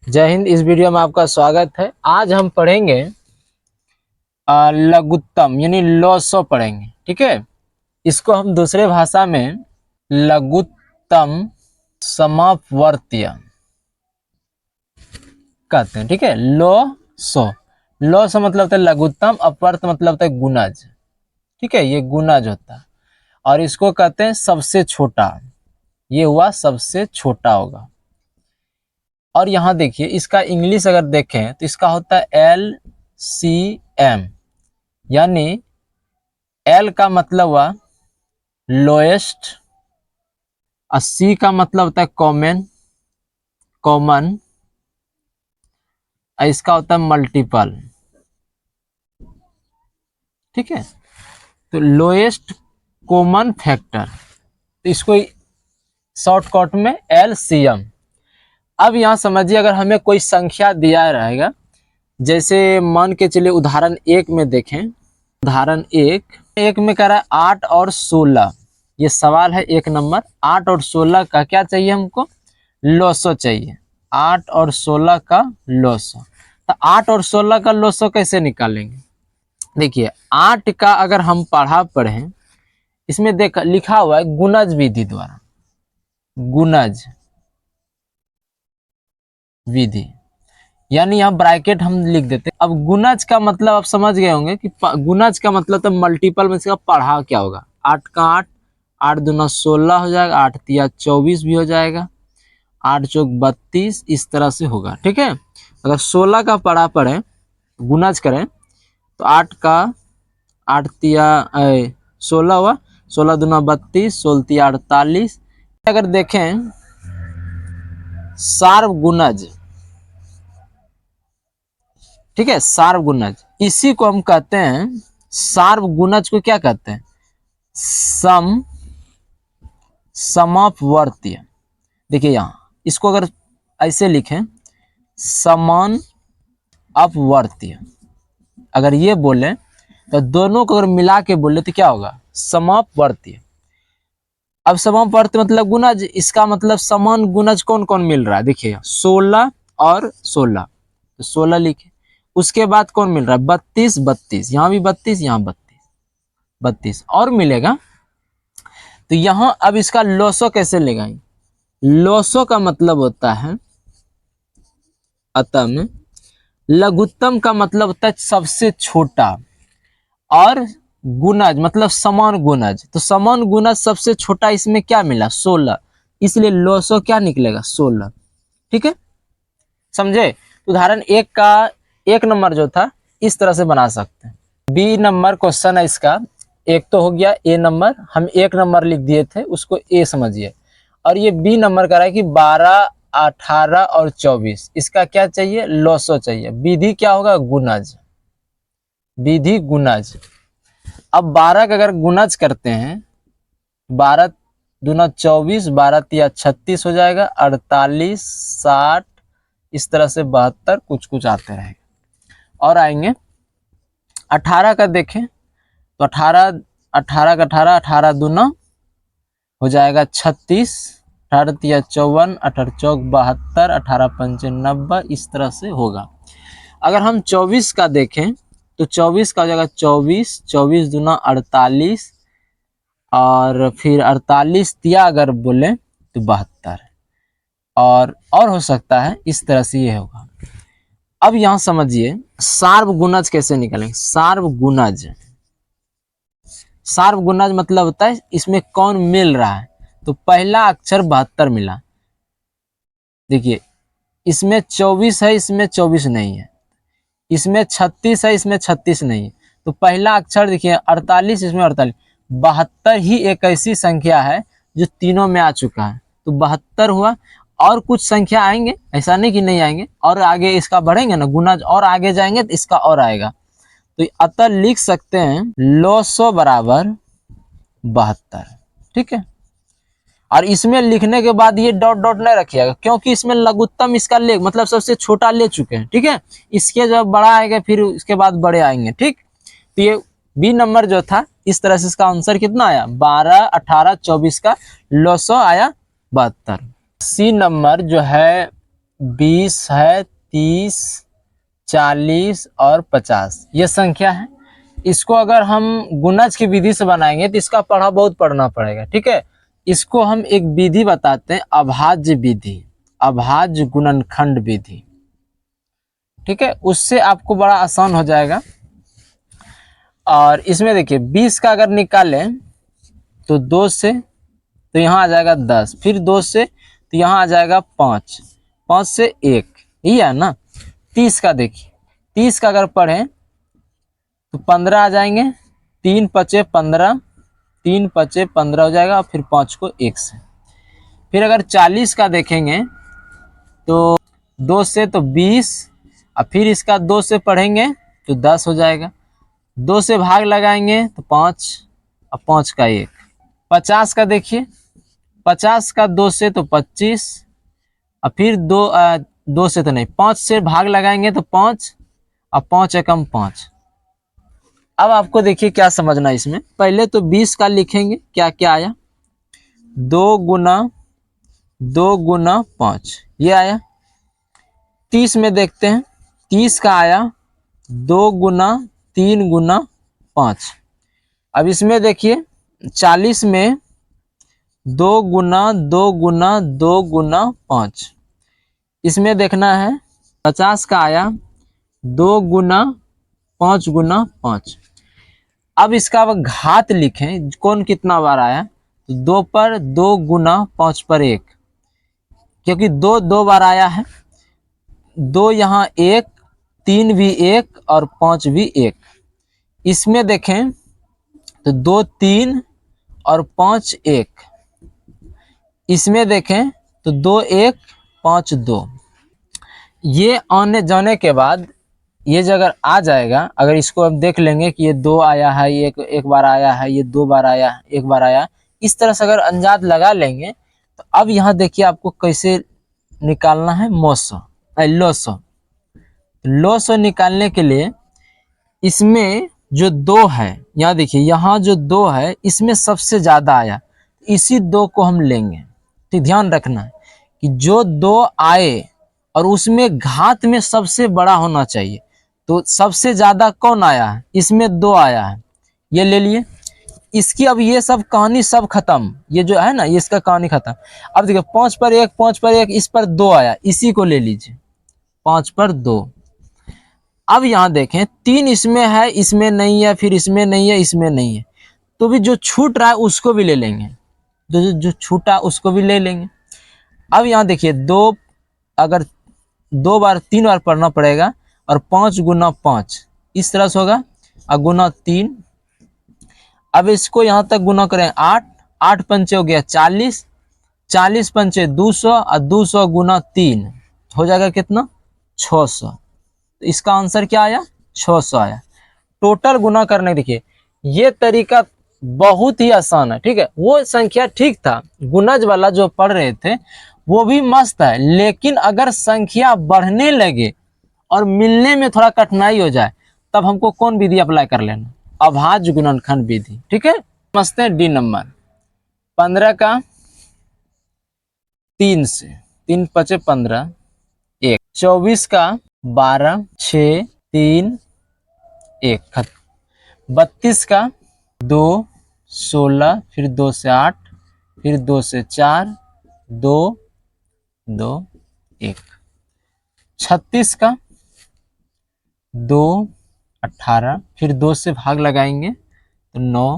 जय हिंद। इस वीडियो में आपका स्वागत है। आज हम पढ़ेंगे लघुत्तम यानी लॉसो पढ़ेंगे। ठीक है, इसको हम दूसरे भाषा में लघुत्तम समापवर्त्य कहते हैं। ठीक है, लो सो मतलब होता है लघुत्तम, अपवर्त मतलब होता है गुणज। ठीक है, ये गुणज होता है और इसको कहते हैं सबसे छोटा। ये हुआ सबसे छोटा होगा। और यहाँ देखिए, इसका इंग्लिश अगर देखें तो इसका होता है LCM, यानी L का मतलब हुआ लोएस्ट, और C का मतलब होता है कॉमन, और इसका होता है मल्टीपल। ठीक है, तो लोएस्ट कॉमन फैक्टर, तो इसको शॉर्टकट में LCM। अब यहाँ समझिए, अगर हमें कोई संख्या दिया रहेगा, जैसे मान के चलिए उदाहरण 1 में देखें। उदाहरण एक में कह रहा है 8 और 16। ये सवाल है 1 नंबर। 8 और 16 का क्या चाहिए हमको? लॉसो चाहिए। 8 और 16 का लॉसो। तो 8 और 16 का लॉसो कैसे निकालेंगे? देखिए, 8 का अगर हम पढ़ें, इसमें लिखा हुआ है गुणज विधि द्वारा। गुणज विधि यानी यहाँ ब्रैकेट हम लिख देते हैं। अब गुणज का मतलब आप समझ गए होंगे कि गुणज का मतलब तो मल्टीपल में इसका पढ़ा क्या होगा। 8 का 8, 8 दूना 16 हो जाएगा, 8 तिया 24 भी हो जाएगा, 8 चौक 32, इस तरह से होगा। ठीक है, अगर 16 का पढ़ा पढ़े गुणज करें तो 8 का 8 तिया 16 हुआ, 16 दूना 32, 16 तिया 48। अगर देखें सार्व गुणज, ठीक है, सार्व गुणज, इसी को हम कहते हैं, सार्व गुणज को क्या कहते हैं? समापवर्त्य। देखिए यहाँ इसको अगर ऐसे लिखें, समान अपवर्त्य, अगर ये बोले तो दोनों को अगर मिला के बोले तो क्या होगा? समापवर्त्य। अब समापवर्त्य मतलब गुणज, इसका मतलब समान गुणज कौन कौन मिल रहा है? देखिए 16 और 16, तो 16 लिखे। उसके बाद कौन मिल रहा है? 32 32, यहाँ भी 32, यहाँ 32 32 और मिलेगा। तो यहाँ अब इसका लॉसो कैसे लगाएंगे? लॉसो का मतलब होता है अतः में, लघुत्तम का मतलब होता है सबसे छोटा, और गुणज मतलब समान गुणज। तो समान गुणज सबसे छोटा, इसमें क्या मिला? 16, इसलिए लॉसो क्या निकलेगा? 16। ठीक है, समझे? उदाहरण 1 का 1 नंबर जो था इस तरह से बना सकते हैं। बी नंबर क्वेश्चन है इसका। एक तो हो गया ए नंबर, हम 1 नंबर लिख दिए थे, उसको ए समझिए। और ये बी नंबर का रहा है कि 12, 18 और 24, इसका क्या चाहिए? लॉसो चाहिए। विधि क्या होगा? गुणज, विधि गुणज। अब 12 का अगर गुणज करते हैं, 12 दूना 24, 12 तिया 36 हो जाएगा, 48, 60, इस तरह से 72, कुछ कुछ आते रहेगा। और आएंगे 18 का देखें तो 18 का 18, 18 दूना हो जाएगा 36, 18 तिया 54, 18 चौक 72, 18 पंचे 90, इस तरह से होगा। अगर हम 24 का देखें तो 24 का हो जाएगा 24, 24 दूना 48, और फिर 48 तिया अगर बोले तो 72, और हो सकता है इस तरह से ये होगा। अब यहाँ समझिए सार्व गुणज कैसे निकलेंगे। सार्व गुणज, सार्व गुणज मतलब होता है इसमें कौन मिल रहा है। तो पहला अक्षर 72 मिला। देखिए, इसमें 24 है, इसमें 24 नहीं है, इसमें 36 है, इसमें 36 नहीं है। तो पहला अक्षर देखिए 48, इसमें 48, 72 ही एक ऐसी संख्या है जो तीनों में आ चुका है। तो 72 हुआ। और कुछ संख्या आएंगे, ऐसा नहीं कि नहीं आएंगे, और आगे इसका बढ़ेंगे ना गुणज, और आगे जाएंगे तो इसका और आएगा। तो अतः लिख सकते हैं लॉसो बराबर 72। ठीक है, और इसमें लिखने के बाद ये डॉट डॉट नहीं रखिएगा, क्योंकि इसमें लघुत्तम इसका ले मतलब सबसे छोटा ले चुके हैं। ठीक है, इसके जब बड़ा आएगा फिर इसके बाद बड़े आएंगे। ठीक, तो ये बी नंबर जो था इस तरह से इसका आंसर कितना आया? 12, 18, 24 का लॉसो आया 72। सी नंबर जो है 20 है, 30, 40 और 50 ये संख्या है। इसको अगर हम गुणज की विधि से बनाएंगे तो इसका पढ़ा बहुत पढ़ना पड़ेगा, ठीक है। इसको हम एक विधि बताते हैं, अभाज्य विधि, अभाज्य गुणनखंड विधि, ठीक है। उससे आपको बड़ा आसान हो जाएगा। और इसमें देखिए 20 का अगर निकालें तो 2 से, तो यहाँ आ जाएगा 10, फिर 2 से तो यहाँ आ जाएगा 5, 5 से 1, यही है ना। 30 का देखिए, 30 का अगर पढ़ें तो 15 आ जाएंगे, 3 पचे 15, 3 पचे 15 हो जाएगा, फिर 5 को 1 से। फिर अगर 40 का देखेंगे तो 2 से तो 20, और फिर इसका 2 से पढ़ेंगे तो 10 हो जाएगा, 2 से भाग लगाएंगे तो 5, और 5 का 1। 50 का देखिए, 50 का 2 से तो 25, और फिर 2 से तो नहीं, 5 से भाग लगाएंगे तो 5, और 5 एकम 5। अब आपको देखिए क्या समझना है इसमें। पहले तो 20 का लिखेंगे, क्या क्या आया, 2 गुना 5 ये आया। 30 में देखते हैं, 30 का आया 2 गुना 3 गुना 5। अब इसमें देखिए 40 में 2 गुना 2 गुना 2 गुना 5। इसमें देखना है 50 का आया 2 गुना 5 गुना 5। अब इसका घात लिखें, कौन कितना बार आया, तो 2 पर 2 गुना 5 पर 1, क्योंकि 2 2 बार आया है, 2 यहाँ 1, 3 भी 1 और 5 भी 1। इसमें देखें तो 2 3 और 5 1। इसमें देखें तो 2 1 5 2। ये आने जाने के बाद ये जो अगर आ जाएगा, अगर इसको अब देख लेंगे कि ये 2 आया है, ये एक बार आया है, ये 2 बार आया है, 1 बार आया, इस तरह से अगर अंदाज लगा लेंगे तो अब यहाँ देखिए आपको कैसे निकालना है लॉसो। लॉसो निकालने के लिए इसमें जो 2 है, यहाँ देखिए, यहाँ जो 2 है इसमें सबसे ज्यादा आया, इसी 2 को हम लेंगे। तो ध्यान रखना है कि जो 2 आए और उसमें घात में सबसे बड़ा होना चाहिए, तो सबसे ज्यादा कौन आया है, इसमें 2 आया है, ये ले लिए। इसकी अब ये सब कहानी सब खत्म, ये जो है ना ये इसका कहानी खत्म। अब देखिए 5 पर 1, 5 पर 1, इस पर 2 आया, इसी को ले लीजिए, 5 पर 2। अब यहाँ देखें 3 इसमें है, इसमें नहीं है, फिर इसमें नहीं है, इसमें नहीं है, तो भी जो छूट रहा है उसको भी ले लेंगे, जो छूटा उसको भी ले लेंगे। अब यहाँ देखिए 2, अगर 2 बार 3 बार पढ़ना पड़ेगा, और 5 गुना 5 इस तरह से होगा, और गुना 3। अब इसको यहाँ तक गुना करें 8, 8 पंचे हो गया 40, 40 पंचे 200, और 200 गुना 3 हो जाएगा कितना, 600। तो इसका आंसर क्या आया, 600 आया। टोटल गुना करने, देखिए ये तरीका बहुत ही आसान है, ठीक है। वो संख्या ठीक था, गुणज वाला जो पढ़ रहे थे वो भी मस्त है, लेकिन अगर संख्या बढ़ने लगे और मिलने में थोड़ा कठिनाई हो जाए तब हमको कौन विधि अप्लाई कर लेना, अभाज्य गुणनखंड विधि, ठीक है। समझते हैं डी नंबर। 15 का 3 से, 3 पचे 15 1। 24 का 12 6 3 1 खत्म। 32 का 2 16, फिर 2 से 8, फिर 2 से 4 2 2 1। 36 का 2 18, फिर 2 से भाग लगाएंगे तो 9,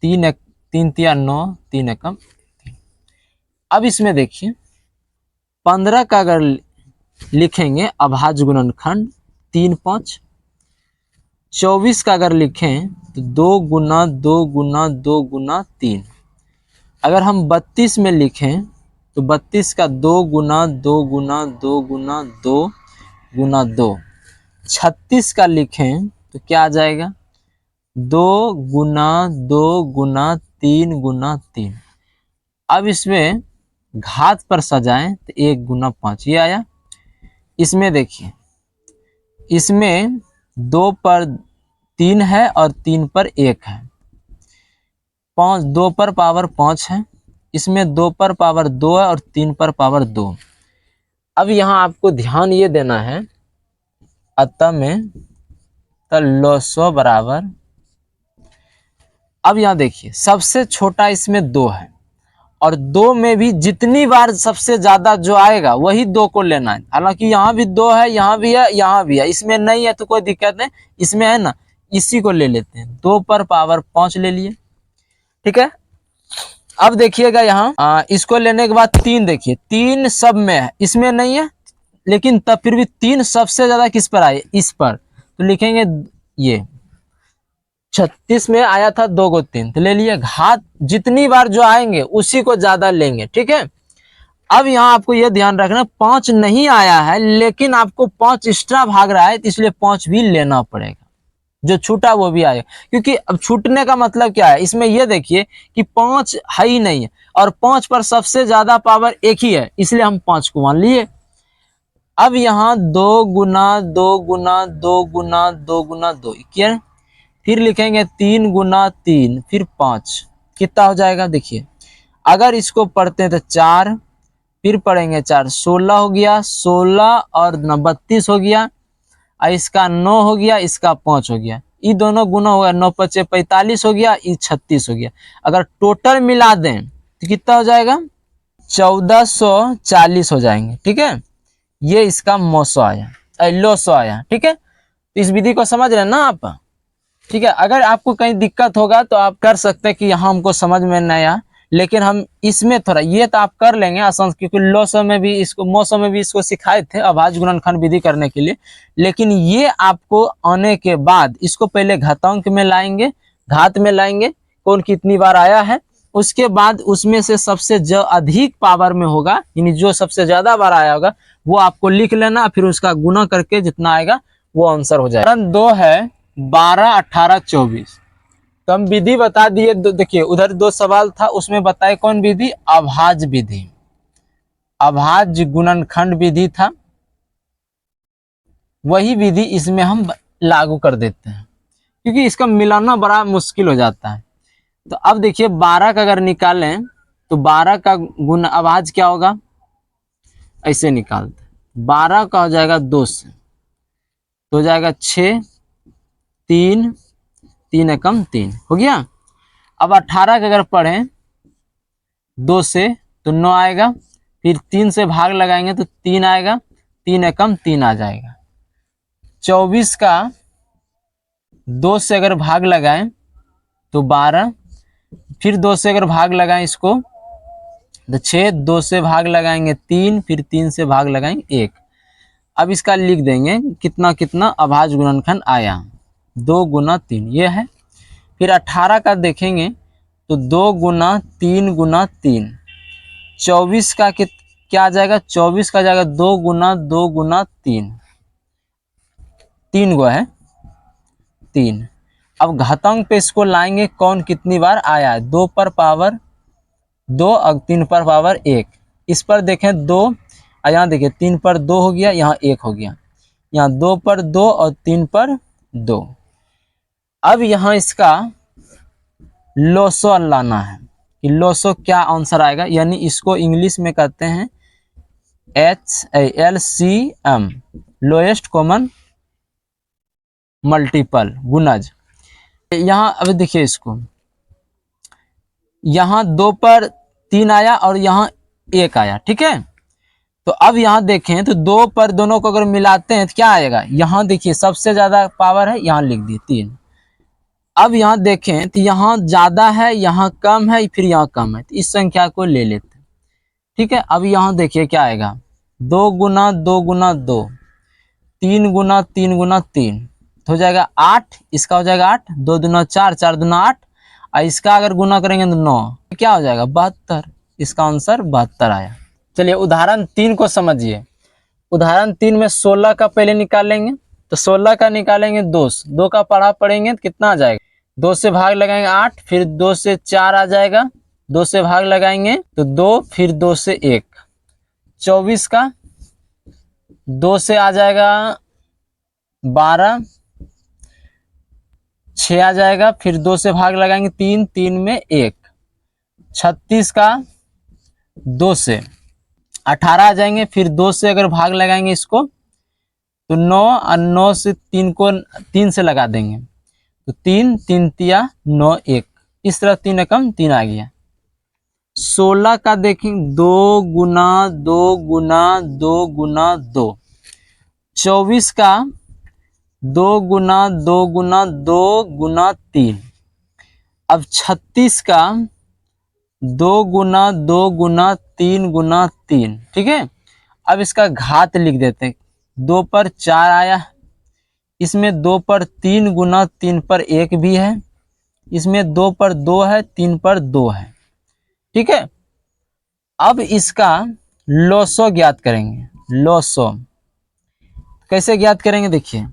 3 3 तिया 9, 3 एकम 3। अब इसमें देखिए 15 का अगर लिखेंगे अभाज्य गुणनखंड 3 5। 24 का अगर लिखें तो 2 गुना 2 गुना 2 गुना 3। अगर हम 32 में लिखें तो 32 का 2 गुना 2 गुना 2 गुना 2 गुना 2। 36 का लिखें तो क्या आ जाएगा, 2 गुना 2 गुना 3 गुना 3। अब इसमें घात पर सजाएं तो 1 गुना 5 ये आया। इसमें देखिए, इसमें 2 पर 3 है और 3 पर 1 है, 5 2 पर पावर 5 है, इसमें 2 पर पावर 2 है और 3 पर पावर 2। अब यहाँ आपको ध्यान ये देना है, अतः में तो लसो बराबर, अब यहाँ देखिए सबसे छोटा इसमें 2 है, और 2 में भी जितनी बार सबसे ज्यादा जो आएगा वही 2 को लेना है। हालांकि यहाँ भी 2 है, यहाँ भी है, यहाँ भी है, इसमें नहीं है तो कोई दिक्कत नहीं, इसमें है ना, इसी को ले लेते हैं। 2 पर पावर 5 ले लिए, ठीक है। अब देखिएगा यहाँ इसको लेने के बाद 3, देखिए 3 सब में है, इसमें नहीं है, लेकिन तब फिर भी 3 सबसे ज्यादा किस पर आए, इस पर, तो लिखेंगे ये 36 में आया था 2 को 3, तो ले लिए। घात जितनी बार जो आएंगे उसी को ज्यादा लेंगे, ठीक है। अब यहाँ आपको यह ध्यान रखना 5 नहीं आया है, लेकिन आपको 5 एक्स्ट्रा भाग रहा है, तो इसलिए 5 भी लेना पड़ेगा, जो छूटा वो भी आएगा। क्योंकि अब छूटने का मतलब क्या है, इसमें यह देखिए कि 5 है ही नहीं है, और 5 पर सबसे ज्यादा पावर 1 ही है, इसलिए हम 5 को मान लिए। अब यहाँ 2 गुना 2 गुना 2 गुना 2 गुना 2, क्या, फिर लिखेंगे 3 गुना 3, फिर 5, कितना हो जाएगा देखिए। अगर इसको पढ़ते हैं तो 4, फिर पढ़ेंगे 4, 16 हो गया, 16 और 32 हो गया, और इसका 9 हो गया, इसका 5 हो गया, ये दोनों गुना हो गया, 9 5 45 हो गया, ये 36 हो गया। अगर टोटल मिला दें तो कितना हो जाएगा, 1440 हो जाएंगे, ठीक है। ये इसका मोसो आया, लोसो आया, ठीक है। तो इस विधि को समझ रहे हैं ना आप, ठीक है। अगर आपको कहीं दिक्कत होगा तो आप कर सकते हैं कि यहाँ हमको समझ में नहीं आया, लेकिन हम इसमें थोड़ा, ये तो आप कर लेंगे आसान, क्योंकि लोसो में भी इसको, मोसो में भी इसको सिखाए थे अभाज्य गुणनखंड विधि करने के लिए। लेकिन ये आपको आने के बाद इसको पहले घातांक में लाएंगे, घात में लाएंगे, कौन कितनी बार आया है, उसके बाद उसमें से सबसे जो अधिक पावर में होगा, यानी जो सबसे ज्यादा बार आया होगा, वो आपको लिख लेना, फिर उसका गुना करके जितना आएगा वो आंसर हो जाएगा। 2 है 12 18 24, तो हम विधि बता दिए। देखिए उधर 2 सवाल था, उसमें बताए कौन विधि, अभाज्य विधि, अभाज्य गुणनखंड विधि था, वही विधि इसमें हम लागू कर देते हैं, क्योंकि इसका मिलाना बड़ा मुश्किल हो जाता है। तो अब देखिए 12 का अगर निकालें तो 12 का गुण अभाज्य क्या होगा, ऐसे निकालते हैं, 12 का हो जाएगा 2 से, तो हो जाएगा 6, 3, 3 एकम 3 हो गया। अब 18 का अगर पढ़ें 2 से तो 9 आएगा, फिर 3 से भाग लगाएंगे तो 3 आएगा, 3 एकम 3 आ जाएगा। 24 का 2 से अगर भाग लगाएं तो 12, फिर 2 से अगर भाग लगाएं इसको तो 6, 2 से भाग लगाएंगे 3, फिर 3 से भाग लगाएंगे 1। अब इसका लिख देंगे कितना कितना अभाज्य गुणनखंड आया, 2 गुना 3 ये है। फिर 18 का देखेंगे तो 2 गुना 3 गुना 3, 24 का क्या आ जाएगा, 24 का जाएगा 2 गुना 2 गुना 3, 3 गो है 3। अब घातांक पे इसको लाएंगे, कौन कितनी बार आया है, 2 पर पावर 2 और 3 पर पावर 1, इस पर देखें 2, और यहाँ देखिए 3 पर 2 हो गया, यहाँ 1 हो गया, यहाँ 2 पर 2 और 3 पर 2। अब यहाँ इसका लोसो लाना है कि लोसो क्या आंसर आएगा, यानी इसको इंग्लिश में कहते हैं LCM, लोएस्ट कॉमन मल्टीपल गुणज। यहाँ अब देखिए इसको, यहाँ 2 पर 3 आया और यहाँ 1 आया, ठीक है। तो अब यहाँ देखें तो 2 पर दोनों को अगर मिलाते हैं तो क्या आएगा, यहाँ देखिए सबसे ज्यादा पावर है, यहाँ लिख दिए 3। अब यहाँ देखें तो यहाँ ज्यादा है, यहाँ कम है, फिर यहाँ कम है, तो इस संख्या को ले लेते हैं, ठीक है। अब यहाँ देखिए क्या आएगा, 2 गुना 2 गुना 2, 3 गुना 3 गुना 3, तो हो जाएगा 8, इसका हो जाएगा 8, 2 दूना 4, 4 दूना 8, और इसका अगर गुना करेंगे तो 9, क्या हो जाएगा 72, इसका आंसर 72 आया। चलिए उदाहरण 3 को समझिए। उदाहरण 3 में 16 का पहले निकालेंगे, तो 16 का निकालेंगे 2 का पढ़ा पढ़ेंगे तो कितना आ जाएगा, 2 से भाग लगाएंगे 8, फिर 2 से 4 आ जाएगा, 2 से भाग लगाएंगे तो 2, फिर 2 से 1, 24 का 2 से आ जाएगा 12, 6 आ जाएगा, फिर 2 से भाग लगाएंगे 3, 3 में 1, 36 का 2 से 18 आ जाएंगे, फिर 2 से अगर भाग लगाएंगे इसको तो 9, और 9 से 3 को 3 से लगा देंगे तो 3 3 तिया 9 1, इस तरह 3 एकम 3 आ गया। 16 का देखें 2 गुना 2 गुना 2 गुना 2। 24 का 2 गुना 2 गुना 2 गुना 3। अब 36 का 2 गुना 2 गुना 3 गुना 3, ठीक है। अब इसका घात लिख देते हैं, 2 पर 4 आया, इसमें 2 पर 3 गुना 3 पर 1 भी है, इसमें 2 पर 2 है, 3 पर 2 है, ठीक है। अब इसका लॉसो ज्ञात करेंगे। लॉसो कैसे ज्ञात करेंगे, देखिए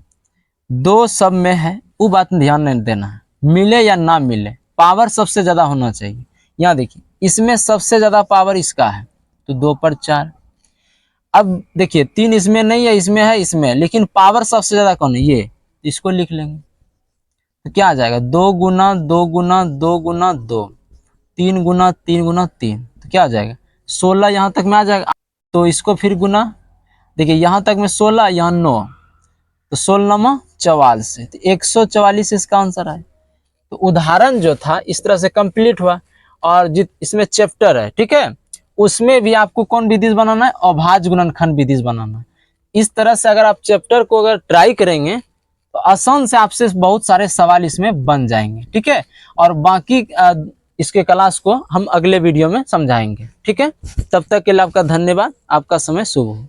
2 सब में है, वो बात ध्यान नहीं देना है, मिले या ना मिले पावर सबसे ज्यादा होना चाहिए। यहाँ देखिए इसमें सबसे ज्यादा पावर इसका है तो 2 पर 4। अब देखिए 3 इसमें नहीं है, इसमें है, इसमें है, लेकिन पावर सबसे ज्यादा कौन है, ये, इसको लिख लेंगे तो क्या आ जाएगा 2 गुना 2 गुना 2 गुना 2, 3 गुना 3 गुना 3, तो क्या आ जाएगा 16 यहाँ तक में आ जाएगा। तो इसको फिर गुना, देखिए यहाँ तक में 16, यहाँ 9, तो 16 में 44, तो 144 इसका आंसर है। तो उदाहरण जो था इस तरह से कंप्लीट हुआ। और जित इसमें चैप्टर है, ठीक है, उसमें भी आपको कौन विधि बनाना है, अभाज्य गुणनखंड विधि बनाना है। इस तरह से अगर आप चैप्टर को अगर ट्राई करेंगे तो आसान से आपसे बहुत सारे सवाल इसमें बन जाएंगे, ठीक है। और बाकी इसके क्लास को हम अगले वीडियो में समझाएंगे, ठीक है। तब तक के लिए आपका धन्यवाद, आपका समय शुभ हो।